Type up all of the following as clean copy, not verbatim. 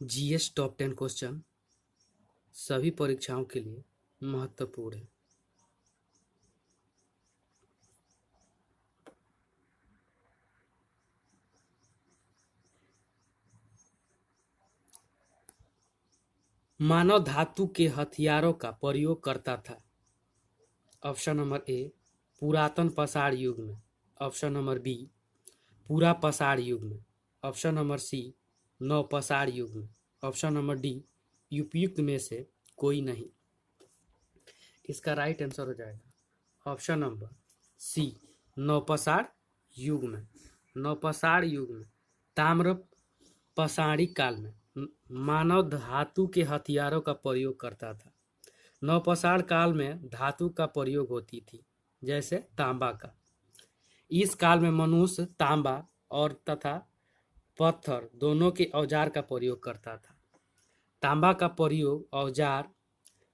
GS top 10 question सभी परीक्षाओं के लिए महत्वपूर्ण है। मानव धातु के हथियारों का प्रयोग करता था। ऑप्शन नंबर ए पुरातन पसार युग में, ऑप्शन नंबर बी पूरा पसार युग में, ऑप्शन नंबर सी नव पसार युग में, ऑप्शन नंबर डी उपयुक्त में से कोई नहीं। इसका राइट आंसर हो जाएगा ऑप्शन नंबर सी नवपसार युग में। नवपसार युग में ताम्र पसारी काल में मानव धातु के हथियारों का प्रयोग करता था। नवपसार काल में धातु का प्रयोग होती थी, जैसे तांबा का। इस काल में मनुष्य तांबा और तथा पत्थर दोनों के औजार का प्रयोग करता था। तांबा का प्रयोग औजार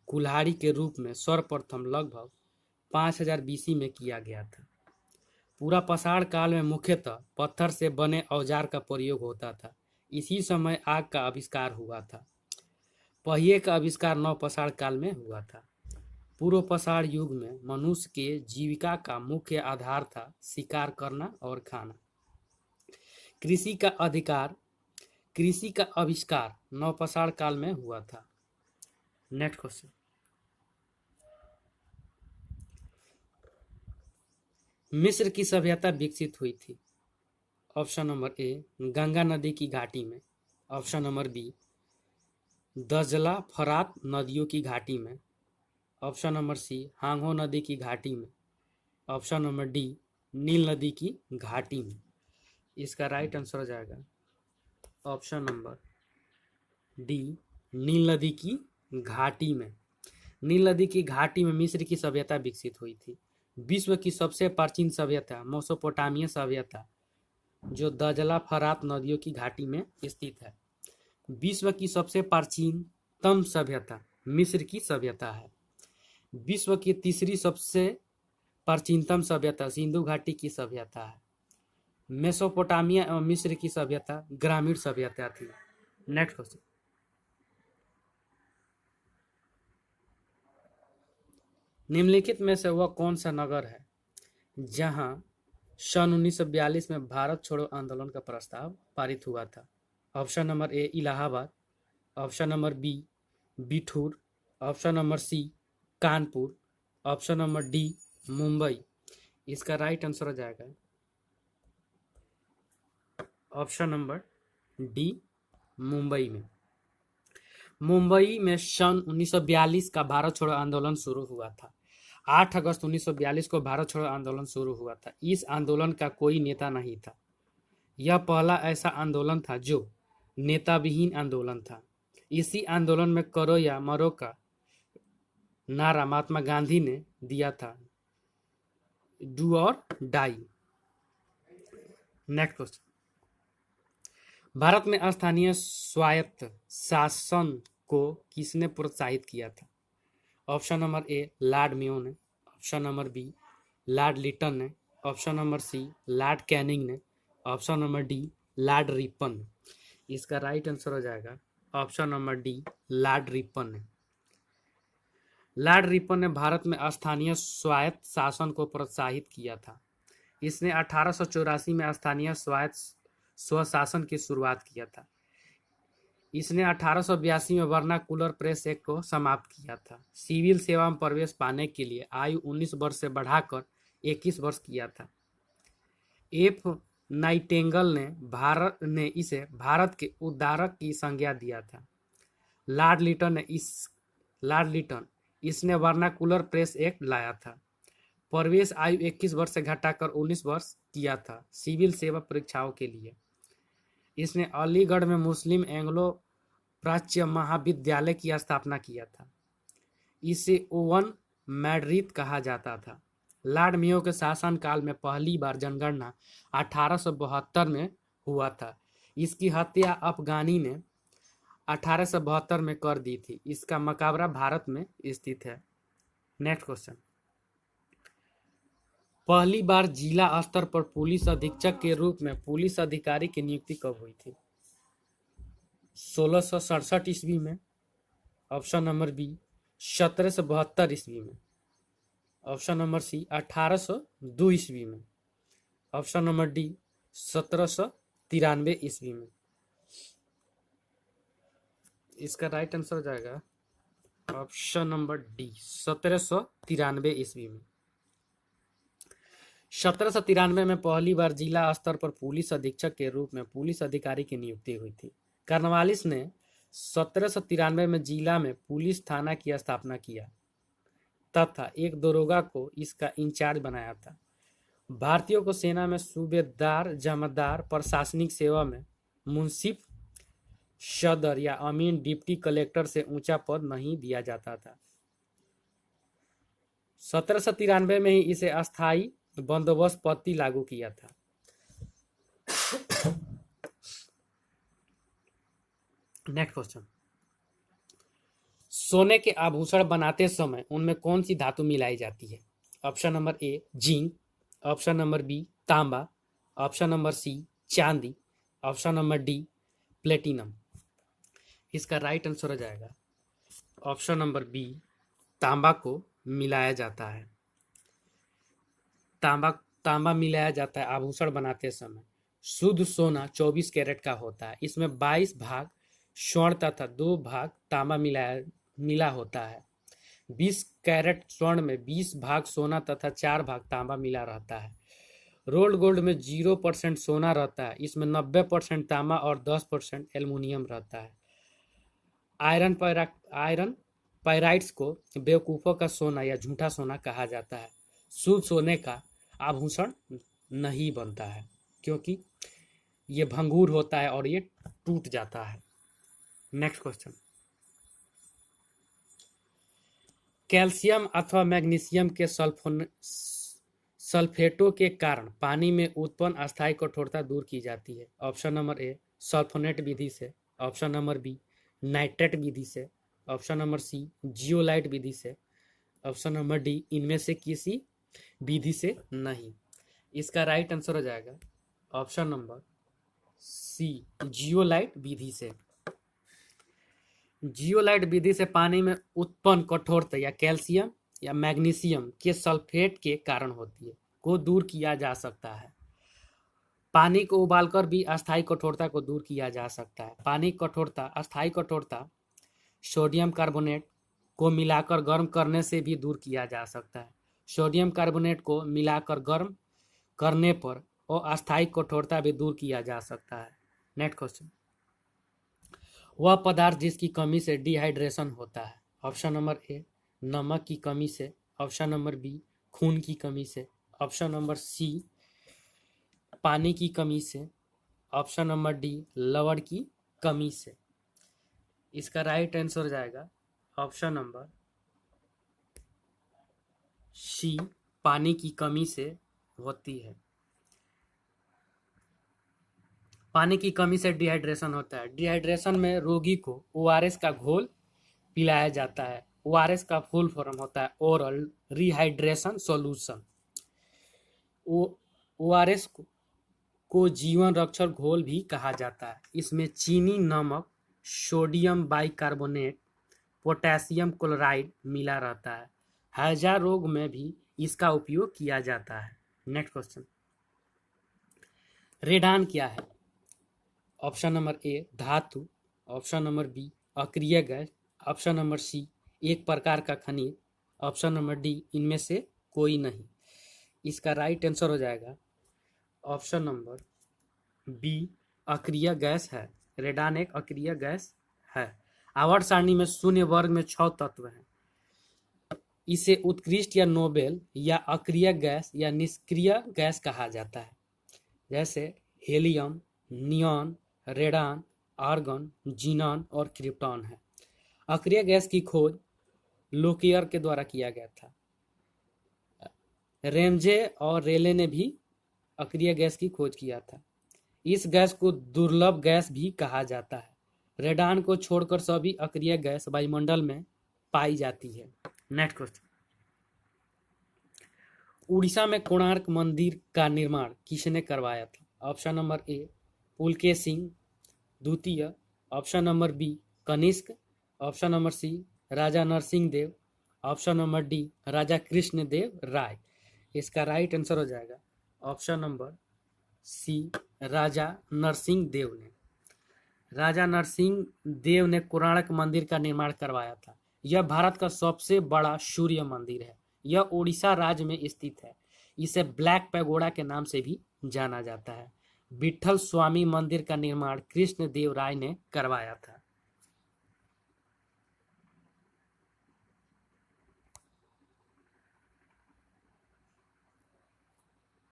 कुल्हाड़ी के रूप में सर्वप्रथम लगभग 5000 बीसी में किया गया था। पूरा पसार काल में मुख्यतः पत्थर से बने औजार का प्रयोग होता था। इसी समय आग का आविष्कार हुआ था। पहिए का आविष्कार नव पसार काल में हुआ था। पूर्व पसार युग में मनुष्य के जीविका का मुख्य आधार था शिकार करना और खाना। कृषि का आविष्कार नव पसार काल में हुआ था। नेक्स्ट क्वेश्चन, मिस्र की सभ्यता विकसित हुई थी। ऑप्शन नंबर ए गंगा नदी की घाटी में, ऑप्शन नंबर बी दजला फरात नदियों की घाटी में, ऑप्शन नंबर सी हांगो नदी की घाटी में, ऑप्शन नंबर डी नील नदी की घाटी में। इसका राइट आंसर हो जाएगा ऑप्शन नंबर डी नील नदी की घाटी में। नील नदी की घाटी में मिस्र की सभ्यता विकसित हुई थी। विश्व की सबसे प्राचीन सभ्यता मेसोपोटामिया सभ्यता जो दजला फरात नदियों की घाटी में स्थित है। विश्व की सबसे प्राचीनतम सभ्यता मिस्र की सभ्यता है। विश्व की तीसरी सबसे प्राचीनतम सभ्यता सिंधु घाटी की सभ्यता है। मेसोपोटामिया एवं मिस्र की सभ्यता ग्रामीण सभ्यता थी। नेक्स्ट क्वेश्चन, निम्नलिखित में से वह कौन सा नगर है जहां सन 1942 में भारत छोड़ो आंदोलन का प्रस्ताव पारित हुआ था। Option number A Allahabad, option number B Bithoor, option number C Kanpur, option number D Mumbai. इसका राइट आंसर हो जाएगा ऑप्शन नंबर डी मुंबई में। मुंबई में सन 1942 का भारत छोड़ो आंदोलन शुरू हुआ था। 8 अगस्त 1942 को भारत छोड़ो आंदोलन शुरू हुआ था। इस आंदोलन का कोई नेता नहीं था। यह पहला ऐसा आंदोलन था जो नेता विहीन आंदोलन था। इसी आंदोलन में करो या मरो का नारा महात्मा गांधी ने दिया था, डू और डाई। नेक्स्ट क्वेश्चन, भारत में स्थानीय स्वायत्त शासन को किसने प्रोत्साहित किया था। Option number A Lord Mayo ने, option number B Lord Lytton ने, option number C Lord Canning ने, option number D Lord Ripon ने। इसका राइट आंसर हो जाएगा option number D Lord Ripon ने। लॉर्ड रिपन ने भारत में स्थानीय स्वायत्त शासन को प्रोत्साहित किया था। इसने 1884 में स्थानीय स्वायत्त स्वशासन की शुरुआत किया था। इसने 1882 में वर्नाकुलर प्रेस एक्ट को समाप्त किया था। सिविल सेवा में प्रवेश पाने के लिए आयु 19 वर्ष से बढ़ाकर 21 वर्ष किया था। एफ नाइटेंगल ने इसे भारत के उद्धारक की संज्ञा दिया था। लॉर्ड लिटन इसने वर्नाकुलर प्रेस एक्ट लाया था। प्रवेश आयु 21 वर्ष से घटाकर 19 वर्ष किया था सिविल सेवा परीक्षाओं के लिए। इसने अलीगढ़ में मुस्लिम एंग्लो प्राच्य महाविद्यालय की स्थापना किया था। इसे ओवन मैड्रिड कहा जाता था। लॉर्ड मेयो के शासनकाल में पहली बार जनगणना 1872 में हुआ था। इसकी हत्या अफगानी ने 1872 में कर दी थी। इसका मकबरा भारत में स्थित है। नेक्स्ट क्वेश्चन, पहली बार जिला स्तर पर पुलिस अधीक्षक के रूप में पुलिस अधिकारी की नियुक्ति कब हुई थी। 1667 ईस्वी में। ऑप्शन नंबर बी 1772 ईस्वी में। ऑप्शन नंबर सी 1802 ईस्वी में। ऑप्शन नंबर डी 1793 ईस्वी में। इसका राइट आंसर हो जाएगा ऑप्शन नंबर डी 1793 ईस्वी में। 1793 में पहली बार जिला स्तर पर पुलिस अधीक्षक के रूप में पुलिस अधिकारी की नियुक्ति हुई थी। कार्नवालिस ने 1793 में जिला में पुलिस थाना की स्थापना किया तथा एक दरोगा को इसका इंचार्ज बनाया था। भारतीयों को सेना में सूबेदार, जमादार, प्रशासनिक सेवा में मुंसिफ, सदर या अमीन, डिप्टी कलेक्टर से ऊंचा पद नहीं दिया जाता था। 1793 में ही इसे अस्थायी बंदोबस्त पद्धति लागू किया था। नेक्स्ट क्वेश्चन, सोने के आभूषण बनाते समय उनमें कौन सी धातु मिलाई जाती है? Option number A zinc, option number B तांबा, ऑप्शन नंबर सी चांदी, ऑप्शन नंबर डी प्लेटिनम। इसका राइट आंसर हो जाएगा ऑप्शन नंबर बी तांबा को मिलाया जाता है। तांबा मिलाया जाता है आभूषण बनाते समय। शुद्ध सोना 24 कैरेट का होता है। इसमें 22 भाग स्वर्ण तथा 2 भाग तांबा मिला होता है। 20 कैरेट स्वर्ण में 20 भाग सोना तथा 4 भाग तांबा मिला रहता है। रोल्ड गोल्ड में 0% सोना रहता है। इसमें 90% तांबा और 10% एल्युमिनियम रहता है। आयरन पायराइट्स को बेवकूफ़ों का सोना या झूठा सोना कहा जाता है। शुद्ध सोने का आभूषण नहीं बनता है क्योंकि ये भंगूर होता है और ये टूट जाता है। नेक्स्ट क्वेश्चन, कैल्शियम अथवा मैग्नीशियम के सल्फेटों के कारण पानी में उत्पन्न अस्थायी कठोरता दूर की जाती है। ऑप्शन नंबर ए सल्फोनेट विधि से, ऑप्शन नंबर बी नाइट्रेट विधि से, ऑप्शन नंबर सी जियोलाइट विधि से, ऑप्शन नंबर डी इनमें से किसी विधि से नहीं। इसका राइट आंसर हो जाएगा ऑप्शन नंबर सी जियोलाइट विधि से। जियोलाइट विधि से पानी में उत्पन्न कठोरता या कैल्शियम या मैग्नीशियम के सल्फेट के कारण होती है को दूर किया जा सकता है। पानी को उबालकर भी अस्थायी कठोरता को दूर किया जा सकता है। पानी कठोरता, अस्थायी कठोरता सोडियम कार्बोनेट को मिलाकर गर्म करने से भी दूर किया जा सकता है। सोडियम कार्बोनेट को मिलाकर गर्म करने पर और अस्थायी कठोरता भी दूर किया जा सकता है। नेक्स्ट क्वेश्चन, वह पदार्थ जिसकी कमी से डिहाइड्रेशन होता है। ऑप्शन नंबर ए नमक की कमी से, ऑप्शन नंबर बी खून की कमी से, ऑप्शन नंबर सी पानी की कमी से, ऑप्शन नंबर डी लवण की कमी से। इसका राइट आंसर हो जाएगा ऑप्शन नंबर सी पानी की कमी से होती है। पानी की कमी से डिहाइड्रेशन होता है। डिहाइड्रेशन में रोगी को ओआरएस का घोल पिलाया जाता है। ओआरएस का फुल फॉर्म होता है ओरल रिहाइड्रेशन सॉल्यूशन। ओआरएस को जीवन रक्षक घोल भी कहा जाता है। इसमें चीनी, नमक, सोडियम बाइकार्बोनेट, पोटेशियम क्लोराइड मिला रहता है। हैजा रोग में भी इसका उपयोग किया जाता है। नेक्स्ट क्वेश्चन, रेडान क्या है? ऑप्शन नंबर ए धातु, ऑप्शन नंबर बी अक्रिय गैस, ऑप्शन नंबर सी एक प्रकार का खनिज, ऑप्शन नंबर डी इनमें से कोई नहीं। इसका राइट आंसर हो जाएगा ऑप्शन नंबर बी अक्रिय गैस है। रेडान एक अक्रिय गैस है। आवर्त सारणी में शून्य वर्ग में 6 तत्व हैं। इसे उत्कृष्ट या नोबेल या अक्रिय गैस या निष्क्रिय गैस कहा जाता है, जैसे helium, neon, radon, argon, xenon और क्रिप्टॉन है। अक्रिय गैस की खोज लोकियर के द्वारा किया गया था। रेमजे और रेले ने भी अक्रिय गैस की खोज किया था। इस गैस को दुर्लभ गैस भी कहा जाता है। रेडान को छोड़कर सभी अक्रिय गैस वायुमंडल में पाई जाती है। नेक्स्ट क्वेश्चन, उड़ीसा में कोणार्क मंदिर का निर्माण किसने करवाया था? ऑप्शन नंबर ए पुलकेशिन द्वितीय, option number B Kanishka, option number C राजा Narasimha Deva, option number D राजा कृष्णदेव राय। इसका राइट आंसर हो जाएगा ऑप्शन नंबर सी राजा नरसिंह देव ने। राजा नरसिंह देव ने कोणार्क मंदिर का निर्माण करवाया था। यह भारत का सबसे बड़ा सूर्य मंदिर है। यह उड़ीसा राज्य में स्थित है। इसे ब्लैक पैगोडा के नाम से भी जाना जाता है। विठल स्वामी मंदिर का निर्माण कृष्णदेव राय ने करवाया था।